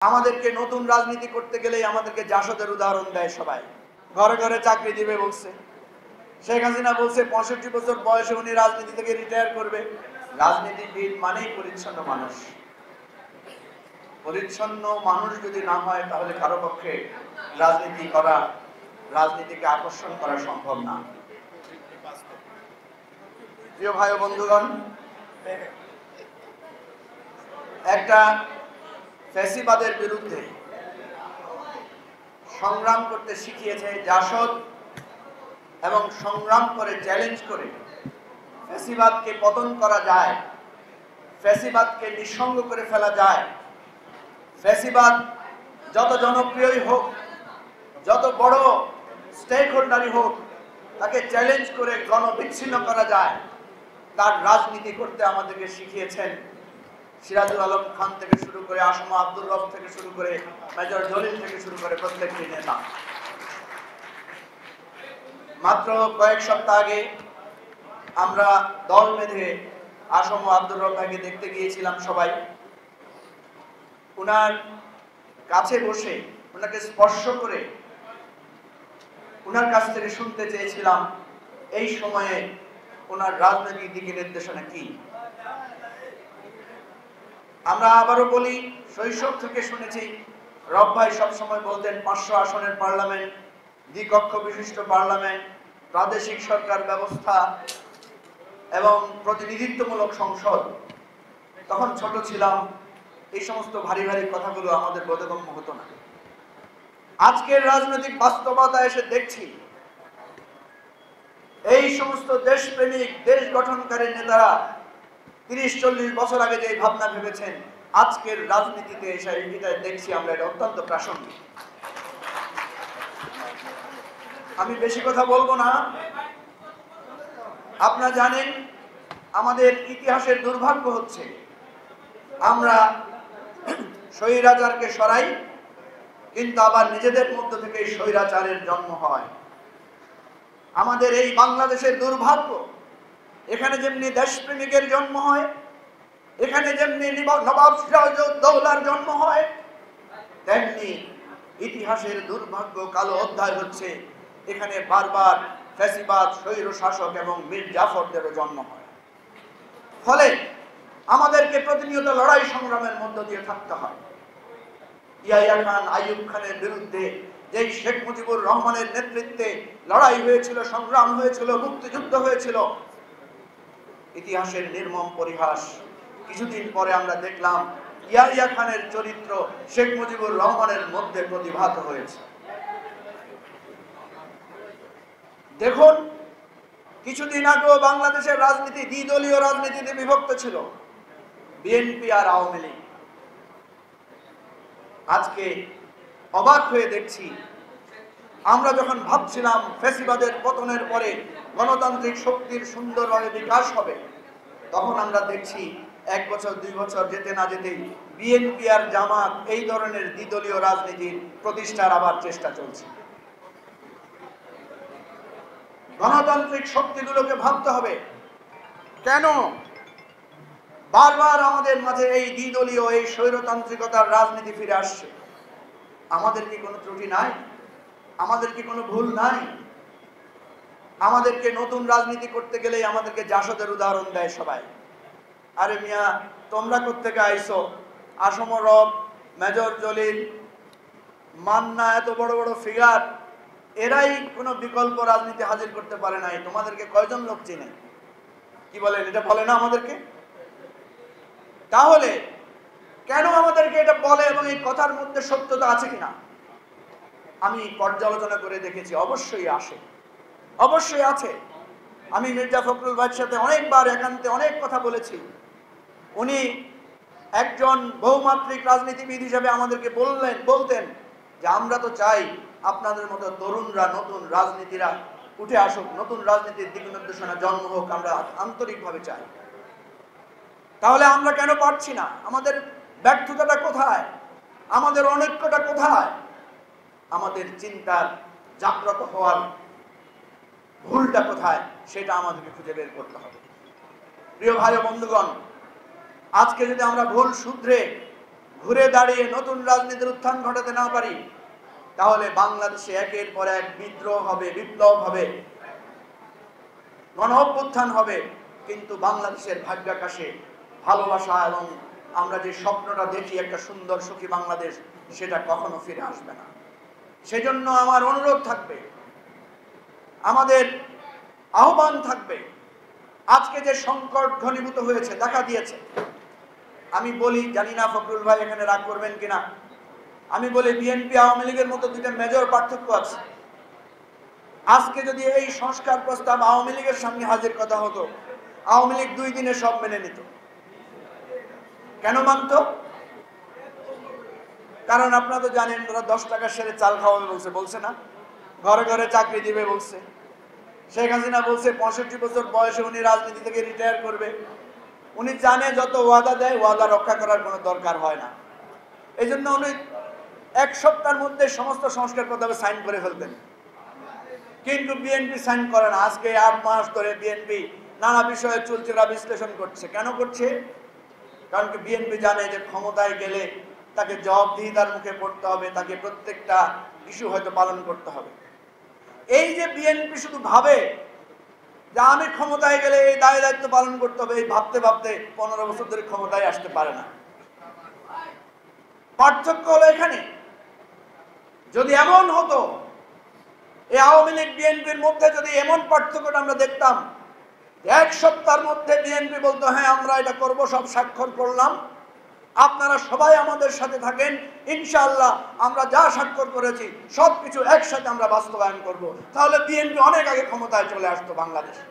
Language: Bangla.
আমাদেরকে নতুন রাজনীতি করতে গেলেই আমাদেরকে জাসদের উদাহরণ দেয় সবাই। ঘরে ঘরে চাকরি দিবে বলছে। শেখ হাসিনা বলছে 65 বছর বয়সে উনি রাজনীতি থেকে রিটায়ার করবে। রাজনীতিবিদ মানেই পরিচ্ছন্ন মানুষ। পরিচ্ছন্ন মানুষ যদি না হয় তাহলে কারো পক্ষে রাজনীতি করা, রাজনীতিকে আকর্ষণ করা সম্ভব না। প্রিয় ভাই ও বন্ধুগণ, একটা ফ্যাসিবাদের বিরুদ্ধে সংগ্রাম করতে শিখিয়েছে জাসদ এবং সংগ্রাম করে চ্যালেঞ্জ করে ফ্যাসিবাদকে পতন করা যায়, ফ্যাসিবাদকে নিঃসঙ্গ করে ফেলা যায়। ফ্যাসিবাদ যত জনপ্রিয়ই হোক, যত বড় স্টেক হোল্ডারই হোক, তাকে চ্যালেঞ্জ করে গণবিচ্ছিন্ন করা যায়। তার রাজনীতি করতে আমাদেরকে শিখিয়েছেন সিরাজুল আলম খান থেকে শুরু করে আসমা আব্দুর রব থেকে শুরু করে মেজর জলিল থেকে শুরু করে প্রত্যেকটি নেতা। মাত্র কয়েক সপ্তাহ আগে আমরা দল বেঁধে আসমা আব্দুর রব ভাইকে দেখতে গিয়েছিলাম সবাই। উনার কাছে বসে ওনাকে স্পর্শ করে উনার কাছ থেকে শুনতে চেয়েছিলাম এই সময়ে ওনার রাজনৈতিক দিকে নির্দেশনা কি। আমরা আবারও বলি, শৈশব থেকে শুনেছি রব ভাই সবসময় বলতেন 500 আসনের পার্লামেন্ট, দ্বিকক্ষ বিশিষ্ট পার্লামেন্ট, প্রাদেশিক সরকার ব্যবস্থা এবং প্রতিনিধিত্বমূলক সংসদ। তখন ছোট ছিলাম, এই সমস্ত ভারী ভারী কথাগুলো আমাদের বোধগম্য হতো না। আজকের রাজনৈতিক বাস্তবতা এসে দেখছি এই সমস্ত দেশপ্রেমিক, দেশ গঠনকারী নেতারা 30-40 বছর আগে যে ভাবনা ভেবেছেন, আজকের রাজনীতিতে এসে এটা দেখছি আমরা, এটা অত্যন্ত প্রাসঙ্গিক। আমি বেশি কথা বলবো না। আপনারা জানেন আমাদের ইতিহাসের দুর্ভাগ্য হচ্ছে আমরা স্বৈরাচারকে সরাই, কিন্তু আবার নিজেদের মধ্য থেকে স্বৈরাচারের জন্ম হয়। আমাদের এই বাংলাদেশের দুর্ভাগ্য, এখানে যেমনি দেশপ্রেমিকের জন্ম হয়, এখানে যেমনি নবাব সিরাজউদ্দৌলার জন্ম হয়, তেমনি ইতিহাসের দুর্ভাগ্য কালো অধ্যায় হচ্ছে এখানে বারবার ফ্যাসিবাদ, স্বৈর শাসক এবং মীর জাফরদেরও জন্ম হয়। ফলে আমাদেরকে প্রতিনিয়ত লড়াই সংগ্রামের মধ্য দিয়ে থাকতে হয়। ইয়াহিয়া খান, আইয়ুব খানের বিরুদ্ধে যেই শেখ মুজিবুর রহমানের নেতৃত্বে লড়াই হয়েছিল, সংগ্রাম হয়েছিল, মুক্তিযুদ্ধ হয়েছিল, ইতিহাসের নির্মম পরিহাস। কিছুদিন পরে আমরা দেখলাম ইয়াহিয়া খানের চরিত্র শেখ মুজিবুর রহমানের মধ্যে প্রতিভাত হয়েছে। দেখুন, কিছুদিন আগেও বাংলাদেশের রাজনীতি দ্বিদলীয় রাজনীতিতে বিভক্ত ছিল, বিএনপি আর আওয়ামী লীগ। আজকে অবাক হয়ে দেখছি, আমরা যখন ভাবছিলাম ফ্যাসিবাদের পতনের পরে গণতান্ত্রিক শক্তির সুন্দরভাবে বিকাশ হবে, তখন আমরা দেখছি 1 বছর 2 বছর যেতে না যেতেই বিএনপি আর জামাত এই ধরনের দ্বিদলীয় রাজনীতির প্রতিষ্ঠার আবার চেষ্টা চলছে। গণতান্ত্রিক শক্তিগুলোকে ভাবতে হবে, কেন বারবার আমাদের মাঝে এই দ্বিদলীয়, এই স্বৈরতান্ত্রিকতার রাজনীতি ফিরে আসছে? আমাদের কি কোনো ত্রুটি নাই? আমাদের কি কোনো ভুল নাই? আমাদেরকে নতুন রাজনীতি করতে গেলেই আমাদেরকে জাসদের উদাহরণ দেয় সবাই। আরে মিয়া, তোমরা কোত্থেকে আইছো? আসম রব, মেজর জলিল, মান্না, এত বড় বড় ফিগার, এরাই কোনো বিকল্প রাজনীতি হাজির করতে পারে নাই। তোমাদেরকে কয়জন লোক চিনে? কি বলেন, এটা বলে না আমাদেরকে? তাহলে কেন আমাদেরকে এটা বলে এবং এই কথার মধ্যে সত্যতা আছে কিনা আমি পর্যালোচনা করে দেখেছি। অবশ্যই আসে, অবশ্যই আছে। আমি মির্জা ফখরুল ভাইয়ের সাথে অনেকবার একান্তে অনেক কথা বলেছি। উনি একজন বহুমাত্রিক রাজনীতিবিদ হিসেবে আমাদেরকে বলতেন যে আমরা তো চাই আপনাদের মতো তরুণরা, নতুন রাজনীতিরা উঠে আসুক, নতুন রাজনীতির দিক নির্দেশনা জন্ম হোক, আমরা আন্তরিকভাবে চাই। তাহলে আমরা কেন পারছি না? আমাদের ব্যর্থতাটা কোথায়? আমাদের অনৈক্যটা কোথায়? আমাদের চিন্তার জাগ্রত হওয়ার ভুলটা কোথায়, সেটা আমাদেরকে খুঁজে বের করতে হবে। প্রিয় ভাই ও বন্ধুগণ, আজকে যদি আমরা ভুল শুধরে ঘুরে দাঁড়িয়ে নতুন রাজনীতির উত্থান ঘটাতে না পারি, তাহলে বাংলাদেশে একের পর এক বিদ্রোহ হবে, বিপ্লব হবে, গণ অভ্যুত্থান হবে, কিন্তু বাংলাদেশের ভাগ্যাকাশে ভালোবাসা এবং আমরা যে স্বপ্নটা দেখি একটা সুন্দর সুখী বাংলাদেশ, সেটা কখনো ফিরে আসবে না। সেজন্য আমার অনুরোধ থাকবে, আমাদের আহ্বান থাকবে, আজকে যে সংকট ঘনীভূত হয়েছে, দেখা দিয়েছে, আমি বলি, জানি না ফখরুল ভাই এখানে রাগ করবেন কিনা, আমি বলি বিএনপি আওয়ামী লীগের মতো দুইটা মেজর পার্থক্য আছে। আজকে যদি এই সংস্কার প্রস্তাব আওয়ামী লীগের সামনে হাজির কথা হতো, আওয়ামী লীগ 2 দিনে সব মেনে নিত। কেন মানত? কারণ আপনারা তো জানেন, ওরা 10 টাকা সেরে চাল খাওয়াবে বলছে না, ঘরে ঘরে চাকরি দিবে বলছে। শেখ হাসিনা বলছে 65 বছর বয়সে উনি রাজনীতি থেকে রিটায়ার করবে। উনি জানে যত ওয়াদা দেয়, ওয়াদা রক্ষা করার কোনো দরকার হয় না। এই জন্য উনি 1 সপ্তাহের মধ্যে সমস্ত সংস্কার প্রস্তাবে সাইন করে ফেলতেন, কিন্তু বিএনপি সাইন করে না। আজকে 8 মাস ধরে বিএনপি নানা বিষয়ে চুলচেরা বিশ্লেষণ করছে। কেন করছে? কারণ বিএনপি জানে যে ক্ষমতায় গেলে তাকে জবাবদিহিতার মুখে পড়তে হবে, তাকে প্রত্যেকটা ইস্যু হয়তো পালন করতে হবে। এই যে বিএনপি শুধু ভাবে যে আমি ক্ষমতায় গেলে এই দায় দায়িত্ব পালন করতে হবে, এই ভাবতে ভাবতে 15 বছর ধরে ক্ষমতায় আসতে পারে না। পার্থক্য হলো এখানে। যদি এমন হতো, এই আওয়ামী লীগ বিএনপির মধ্যে যদি এমন পার্থক্যটা আমরা দেখতাম, 1 সপ্তাহের মধ্যে বিএনপি বলতো হ্যাঁ আমরা এটা করব, সব স্বাক্ষর করলাম, আপনারা সবাই আমাদের সাথে থাকেন, ইনশাআল্লাহ আমরা যা স্বাক্ষর করেছি সবকিছু একসাথে আমরা বাস্তবায়ন করব, তাহলে বিএনপি অনেক আগে ক্ষমতায় চলে আসতো বাংলাদেশে।